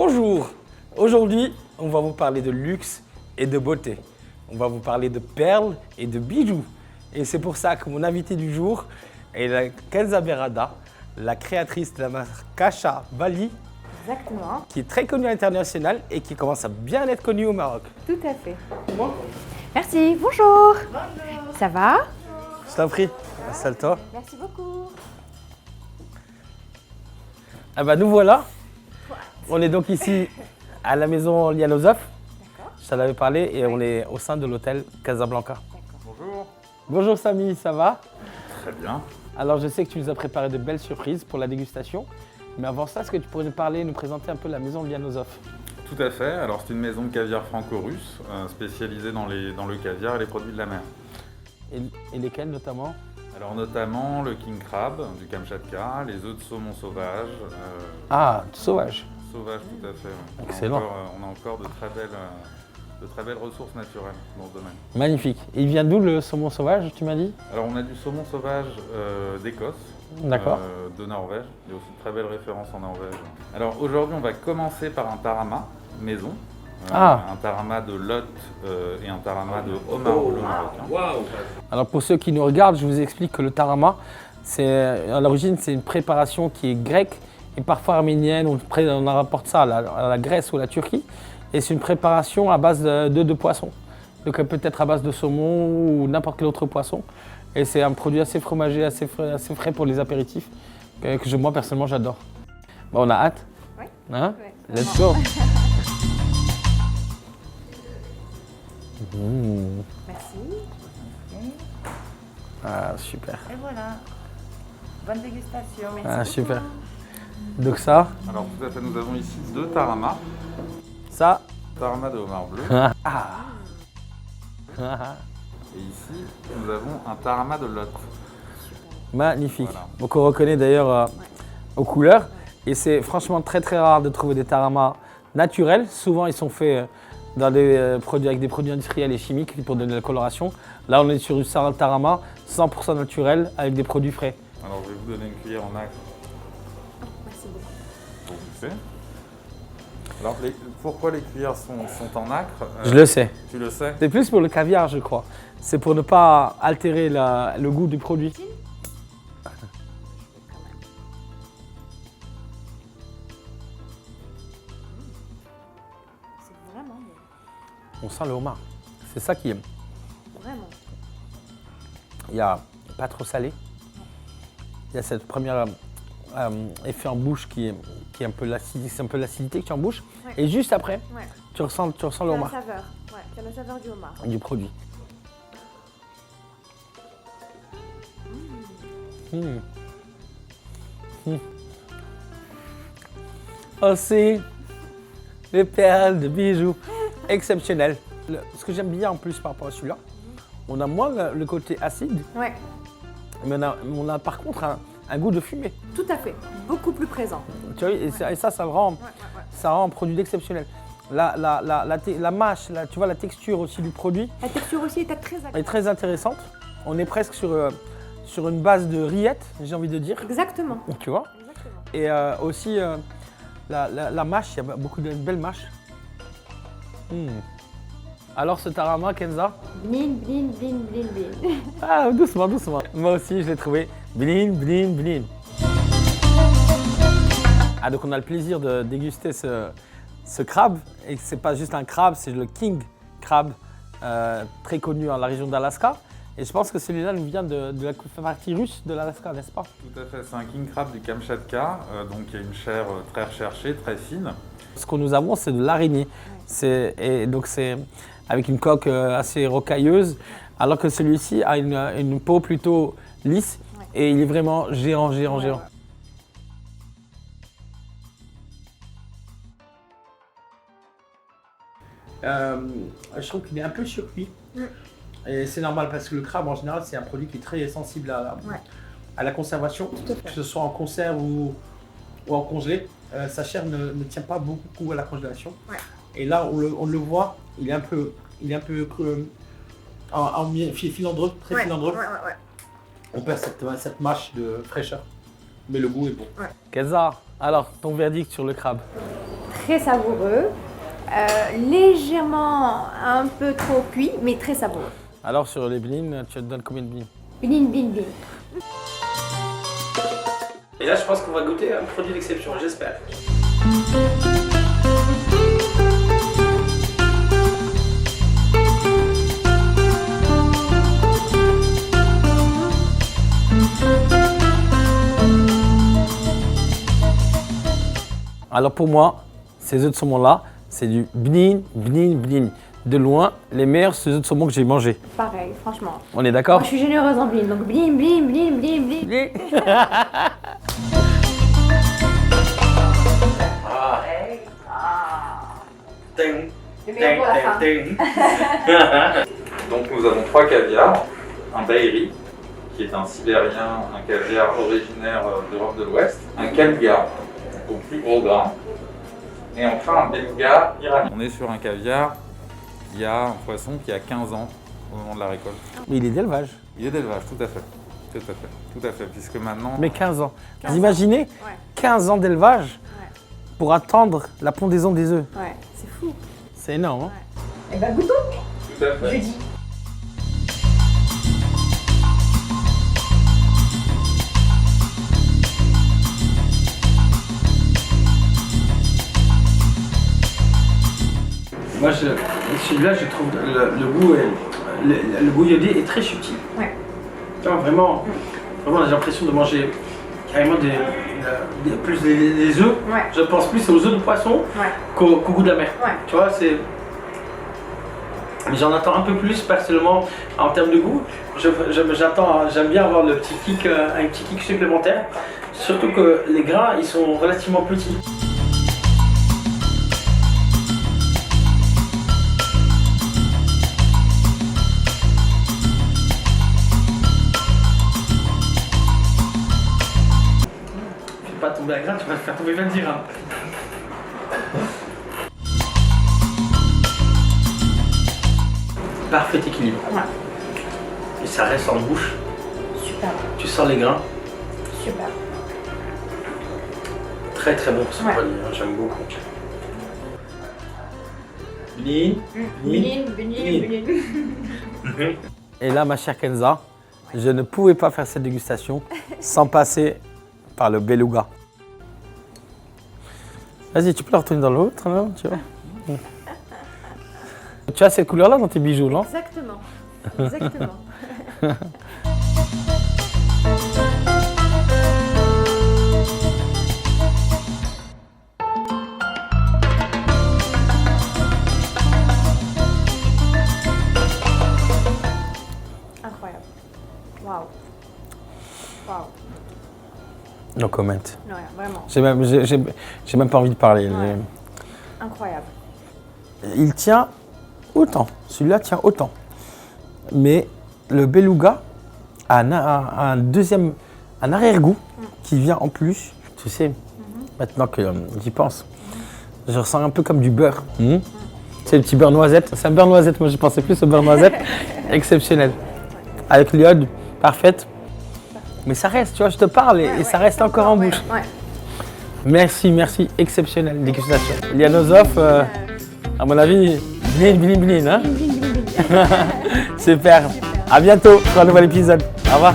Bonjour, aujourd'hui on va vous parler de luxe et de beauté. On va vous parler de perles et de bijoux. Et c'est pour ça que mon invité du jour est Kenza Berada, la créatrice de la marque Kasha Bali. Exactement. Qui est très connue à l'international et qui commence à bien être connue au Maroc. Tout à fait. Bon. Merci, bonjour. Bonjour. Ça va? Je t'en prie, installe-toi. Merci beaucoup. Ah bah nous voilà. On est donc ici à la maison Lianosov. D'accord. Je t'en avais parlé et on est au sein de l'hôtel Casablanca. Bonjour. Bonjour Samy, ça va? Très bien. Alors je sais que tu nous as préparé de belles surprises pour la dégustation. Mais avant ça, est-ce que tu pourrais nous parler, nous présenter un peu la maison Lianosov? Tout à fait. Alors c'est une maison de caviar franco-russe spécialisée dans le caviar et les produits de la mer. Et lesquels notamment? Alors notamment le king crab du Kamchatka, les œufs de saumon sauvage. Ah, sauvage. Sauvage, tout à fait. Ouais. Excellent. On a encore de très belles ressources naturelles dans ce domaine. Magnifique. Et il vient d'où le saumon sauvage, tu m'as dit? Alors on a du saumon sauvage d'Écosse. D'accord. De Norvège. Il y a aussi de très belles références en Norvège. Alors aujourd'hui, on va commencer par un tarama maison. Un tarama de Lot et un tarama de homard bleu marocain. Wow. Alors pour ceux qui nous regardent, je vous explique que le tarama, à l'origine, c'est une préparation qui est grecque et parfois arménienne. On rapporte ça à la Grèce ou à la Turquie. Et c'est une préparation à base de poisson. Donc peut-être à base de saumon ou n'importe quel autre poisson. Et c'est un produit assez fromagé, assez frais pour les apéritifs, que moi personnellement j'adore. Bon, on a hâte. Oui. Hein? Ouais, Let's go. Merci. Ah, super. Et voilà. Bonne dégustation. Merci Ah, beaucoup. super. Donc ça, Alors tout à fait, nous avons ici deux taramas. ça. Tarama de homard bleu. Ah. Et ici, nous avons un tarama de Lot. Magnifique. Voilà. Donc on reconnaît d'ailleurs aux couleurs. Et c'est franchement très très rare de trouver des taramas naturels. Souvent ils sont faits dans des produits, avec des produits industriels et chimiques pour donner la coloration. Là on est sur un tarama 100% naturel avec des produits frais. Alors je vais vous donner une cuillère en nacre Merci beaucoup. pour goûter. Alors pourquoi les cuillères sont en nacre? Je le sais. Tu le sais? C'est plus pour le caviar je crois. C'est pour ne pas altérer le goût du produit. C'est vraiment bon. On sent le homard. C'est ça qui est. Vraiment. Il n'y a pas trop salé. Il y a cette première effet en bouche qui est un peu l'acidité, c'est un peu l'acidité que tu as en bouche. Ouais. Et juste après, Ouais. tu ressens le Il y a la homard saveur. Ouais, il y a la saveur du homard. du produit. Aussi, des perles, des bijoux exceptionnels. Ce que j'aime bien en plus par rapport à celui-là, on a moins le côté acide, Ouais, mais on a par contre un goût de fumée. tout à fait. Beaucoup plus présent. Tu vois, et ça le rend, Ouais. ça rend un produit exceptionnel. La mâche, tu vois, la texture aussi du produit La texture aussi était très est agréable. très intéressante. On est presque sur une base de rillettes, j'ai envie de dire. Exactement. Tu vois. Exactement. Et aussi la mâche, il y a beaucoup de belles mâches. Alors ce tarama, Kenza? Blin, blin, blin, blin, blin. Ah, doucement, doucement. Moi aussi, je l'ai trouvé blin, blin, blin. Ah, donc on a le plaisir de déguster ce crabe. Et c'est pas juste un crabe, c'est le king crab, très connu dans la région d'Alaska. Et je pense que celui-là nous vient de la partie russe de l'Alaska, n'est-ce pas? Tout à fait, c'est un king crab du Kamchatka, donc il y a une chair très recherchée, très fine. Ce que nous avons, c'est de l'araignée. Et donc c'est avec une coque assez rocailleuse, alors que celui-ci a une peau plutôt lisse et il est vraiment géant. Je trouve qu'il est un peu surcuit. Et c'est normal parce que le crabe en général c'est un produit qui est très sensible à la conservation, que ce soit en conserve ou en congelé. Sa chair ne tient pas beaucoup à la congélation. Ouais. Et là on le voit, il est un peu filandreux, très filandreux. Ouais. On perd cette mâche de fraîcheur, mais le goût est bon. Ouais. Kenza, alors ton verdict sur le crabe? très savoureux, légèrement un peu trop cuit, mais très savoureux. Alors sur les blins, tu te donnes combien de blins? Blin. Et là, je pense qu'on va goûter un produit d'exception, j'espère. Alors pour moi, ces œufs de saumon là, c'est du blin. De loin, les meilleurs œufs de saumon que j'ai mangés. Pareil, franchement. On est d'accord? Moi, je suis généreuse en blin, donc blin. Le meilleur pour la fin. Donc nous avons 3 caviars, un Bahiri, qui est un sibérien, un caviar originaire d'Europe de l'Ouest, un Kaluga, au plus gros grain, et enfin un Beluga iranien. On est sur un caviar, il y a un poisson qui a 15 ans au moment de la récolte. Mais il est d'élevage. Il est d'élevage, tout à fait, puisque maintenant... Mais 15 ans. Vous imaginez 15 ans d'élevage pour attendre la pondaison des œufs. Ouais, c'est fou. C'est énorme, hein? Eh ben, goûtons. Tout à fait. Jeudi. Moi, celui-là, je trouve le goût iodé est très subtil. Ouais. Tu vois, vraiment, j'ai l'impression de manger carrément plus des œufs. Ouais. Je pense plus aux œufs de poisson qu'au goût de la mer. Ouais. Tu vois, c'est... Mais j'en attends un peu plus personnellement en termes de goût. J'aime bien avoir un petit kick supplémentaire. Surtout que les grains, ils sont relativement petits. Pas tomber à grain, tu vas te faire tomber 20 dirhams. Parfait équilibre. Ouais. Et ça reste en bouche. Super. Tu sens les grains. Super. Très très bon ce produit, hein, j'aime beaucoup. Blin. Et là, ma chère Kenza, je ne pouvais pas faire cette dégustation sans passer par le beluga. Vas-y, tu peux la retourner dans l'autre, là, tu vois. Tu as cette couleur-là dans tes bijoux, non? Exactement. Exactement. Incroyable. Waouh. Waouh. No comment. Ouais, vraiment. J'ai même pas envie de parler. Ouais. Incroyable. Il tient autant. Celui-là tient autant. Mais le beluga a un arrière-goût qui vient en plus. Tu sais, maintenant que j'y pense, je ressens un peu comme du beurre. C'est le petit beurre noisette. C'est un beurre noisette. Moi, je pensais plus au beurre noisette. Exceptionnel. Avec l'iode, parfaite. Mais ça reste, tu vois, je te parle et ça reste encore en bouche. Ouais. Merci, exceptionnel dégustation. Lianosoph, à mon avis, blin, hein? Super. À bientôt pour un nouvel épisode. Au revoir.